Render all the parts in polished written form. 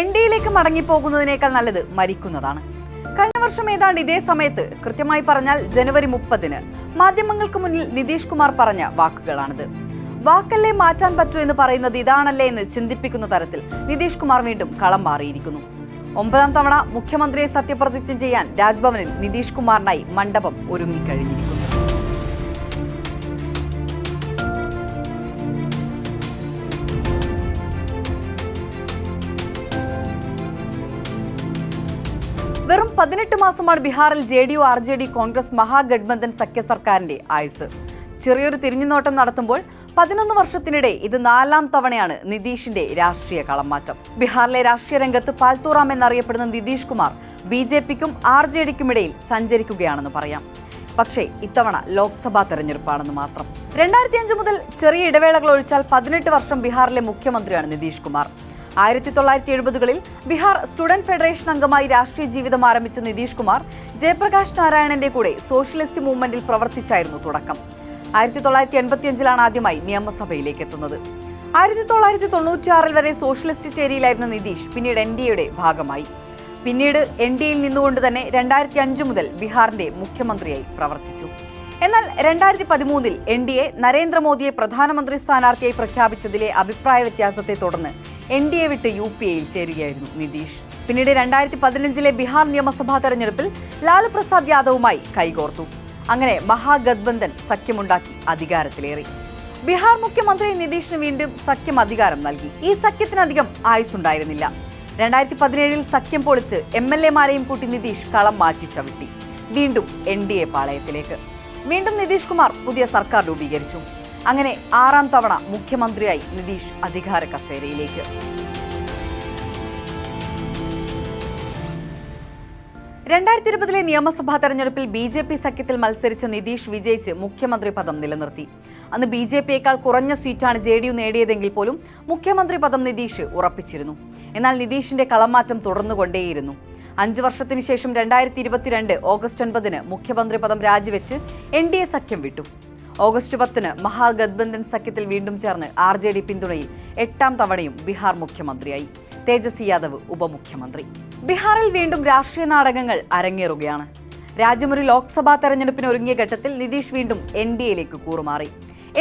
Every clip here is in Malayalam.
എൻഡിഎയിലേക്ക് മടങ്ങിപ്പോകുന്നതിനേക്കാൾ നല്ലത് മരിക്കുന്നതാണ്. കഴിഞ്ഞ വർഷം ഏതാണ്ട് ഇതേ സമയത്ത്, കൃത്യമായി പറഞ്ഞാൽ ജനുവരി 30-ന് മാധ്യമങ്ങൾക്ക് മുന്നിൽ നിതീഷ് കുമാർ പറഞ്ഞ വാക്കുകളാണിത്. വാക്കല്ലേ മാറ്റാൻ പറ്റൂ എന്ന് പറയുന്നത് ഇതാണല്ലേ എന്ന് ചിന്തിപ്പിക്കുന്ന തരത്തിൽ നിതീഷ് കുമാർ വീണ്ടും കളം മാറിയിരിക്കുന്നു. 9ാം തവണ മുഖ്യമന്ത്രിയെ സത്യപ്രതിജ്ഞ ചെയ്യാൻ രാജ്ഭവനിൽ നിതീഷ് കുമാറിനായി മണ്ഡപം ഒരുങ്ങിക്കഴിഞ്ഞിരിക്കുന്നു. വെറും 18 മാസമാണ് ബീഹാറിൽ JDU RJD കോൺഗ്രസ് മഹാഗഡ്ബന്ധൻ സഖ്യ സർക്കാരിന്റെ ആയുസ്. ചെറിയൊരു തിരിഞ്ഞുനോട്ടം നടത്തുമ്പോൾ 11 വർഷത്തിനിടെ ഇത് 4ാം തവണയാണ് നിതീഷിന്റെ രാഷ്ട്രീയ കളംമാറ്റം. ബീഹാറിലെ രാഷ്ട്രീയ രംഗത്ത് പാൽത്തൂറാം എന്നറിയപ്പെടുന്ന നിതീഷ് കുമാർ BJPക്കും RJDക്കും ഇടയിൽ സഞ്ചരിക്കുകയാണെന്ന് പറയാം. പക്ഷേ ഇത്തവണ ലോക്സഭാ തെരഞ്ഞെടുപ്പാണെന്ന് മാത്രം. 2005 മുതൽ ചെറിയ ഇടവേളകൾ ഒഴിച്ചാൽ 18 വർഷം ബീഹാറിലെ മുഖ്യമന്ത്രിയാണ് നിതീഷ് കുമാർ. 1970-കളിൽ ബീഹാർ സ്റ്റുഡന്റ് ഫെഡറേഷൻ അംഗമായി രാഷ്ട്രീയ ജീവിതം ആരംഭിച്ച നിതീഷ് കുമാർ ജയപ്രകാശ് നാരായണന്റെ കൂടെ സോഷ്യലിസ്റ്റ് മൂവ്മെന്റിൽ പ്രവർത്തിച്ചായിരുന്നു തുടക്കം. 1985-ലാണ് ആദ്യമായി നിയമസഭയിലേക്ക് എത്തുന്നത്. 1996 വരെ സോഷ്യലിസ്റ്റ് ചേരിയിലായിരുന്ന നിതീഷ് പിന്നീട് NDAയുടെ ഭാഗമായി. പിന്നീട് NDAയിൽ നിന്നുകൊണ്ട് തന്നെ 2005 മുതൽ ബീഹാറിന്റെ മുഖ്യമന്ത്രിയായി പ്രവർത്തിച്ചു. എന്നാൽ 2013-ൽ NDA നരേന്ദ്രമോദിയെ പ്രധാനമന്ത്രി സ്ഥാനാർത്ഥിയായി പ്രഖ്യാപിച്ചതിലെ അഭിപ്രായ വ്യത്യാസത്തെ തുടർന്ന് NDA വിട്ട് UPAയിൽ ചേരുകയായിരുന്നു നിതീഷ്. പിന്നീട് 2015-ലെ ബീഹാർ നിയമസഭാ തെരഞ്ഞെടുപ്പിൽ ലാലു പ്രസാദ് യാദവുമായി കൈകോർത്തു. അങ്ങനെ മഹാഗഡ്ബന്ധൻ സഖ്യമുണ്ടാക്കി അധികാരത്തിലേറി. ബീഹാർ മുഖ്യമന്ത്രി നിതീഷിന് വീണ്ടും സഖ്യം അധികാരം നൽകി. ഈ സഖ്യത്തിനധികം ആയുസ്സുണ്ടായിരുന്നില്ല. 2017-ൽ സഖ്യം പൊളിച്ച് MLA-മാരെയും കൂട്ടി നിതീഷ് കളം മാറ്റി ചവിട്ടി. വീണ്ടും NDA പാളയത്തിലേക്ക്. വീണ്ടും നിതീഷ് കുമാർ പുതിയ സർക്കാർ രൂപീകരിച്ചു. അങ്ങനെ 6ാം തവണ മുഖ്യമന്ത്രിയായി നിതീഷ് അധികാര കസേരയിലേക്ക്. 2020-ലെ നിയമസഭാ തെരഞ്ഞെടുപ്പിൽ BJP സഖ്യത്തിൽ മത്സരിച്ച നിതീഷ് വിജയിച്ച് മുഖ്യമന്ത്രി പദം നിലനിർത്തി. അന്ന് BJPയേക്കാൾ കുറഞ്ഞ സീറ്റാണ് JDU നേടിയതെങ്കിൽ പോലും മുഖ്യമന്ത്രി പദം നിതീഷ് ഉറപ്പിച്ചിരുന്നു. എന്നാൽ നിതീഷിന്റെ കളമാറ്റം തുടർന്നുകൊണ്ടേയിരുന്നു. 5 വർഷത്തിനു ശേഷം 2022 ഓഗസ്റ്റ് 9-ന് മുഖ്യമന്ത്രി പദം രാജിവെച്ച് NDA സഖ്യം വിട്ടു. ഓഗസ്റ്റ് 10-ന് മഹാഗഡ്ബന്ധൻ സഖ്യത്തിൽ വീണ്ടും ചേർന്ന് RJD പിന്തുണയിൽ 8ാം തവണയും ബീഹാർ മുഖ്യമന്ത്രിയായി. തേജസ്വി യാദവ് ഉപമുഖ്യമന്ത്രി. ബീഹാറിൽ വീണ്ടും രാഷ്ട്രീയ നാടകങ്ങൾ അരങ്ങേറുകയാണ്. രാജ്യമൊരു ലോക്സഭാ തെരഞ്ഞെടുപ്പിന് ഒരുങ്ങിയ ഘട്ടത്തിൽ നിതീഷ് വീണ്ടും NDAയിലേക്ക് കൂറുമാറി.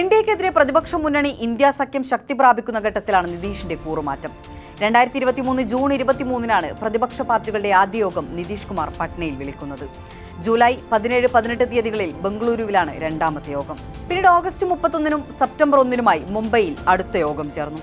NDAക്കെതിരെ പ്രതിപക്ഷ മുന്നണി ഇന്ത്യ സഖ്യം ശക്തി പ്രാപിക്കുന്ന ഘട്ടത്തിലാണ് നിതീഷിന്റെ കൂറുമാറ്റം. 2023 ജൂൺ 23-നാണ് പ്രതിപക്ഷ പാർട്ടികളുടെ ആദ്യ യോഗം നിതീഷ് കുമാർ പട്നയിൽ വിളിക്കുന്നത്. ജൂലൈ 17, 18 തീയതികളിൽ ബംഗളൂരുവിലാണ് 2ാമത്തെ യോഗം. പിന്നീട് ഓഗസ്റ്റ് 31-നും സെപ്റ്റംബർ 1-നുമായി മുംബൈയിൽ അടുത്ത യോഗം ചേർന്നു.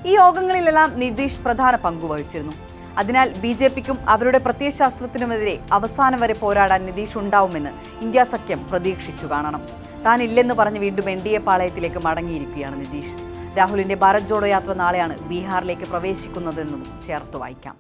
ഈ യോഗങ്ങളിലെല്ലാം നിതീഷ് പ്രധാന പങ്കുവഹിച്ചിരുന്നു. അതിനാൽ BJPക്കും അവരുടെ പ്രത്യയശാസ്ത്രത്തിനുമെതിരെ അവസാനം വരെ പോരാടാൻ നിതീഷ് ഉണ്ടാവുമെന്ന് ഇന്ത്യ സഖ്യം പ്രതീക്ഷിച്ചു കാണണം. താനില്ലെന്ന് പറഞ്ഞ് വീണ്ടും NDA പാളയത്തിലേക്ക് മടങ്ങിയിരിക്കുകയാണ് നിതീഷ്. രാഹുലിന്റെ ഭാരത് ജോഡോ യാത്ര നാളെയാണ് ബീഹാറിലേക്ക് പ്രവേശിക്കുന്നതെന്നും ചേർത്ത് വായിക്കാം.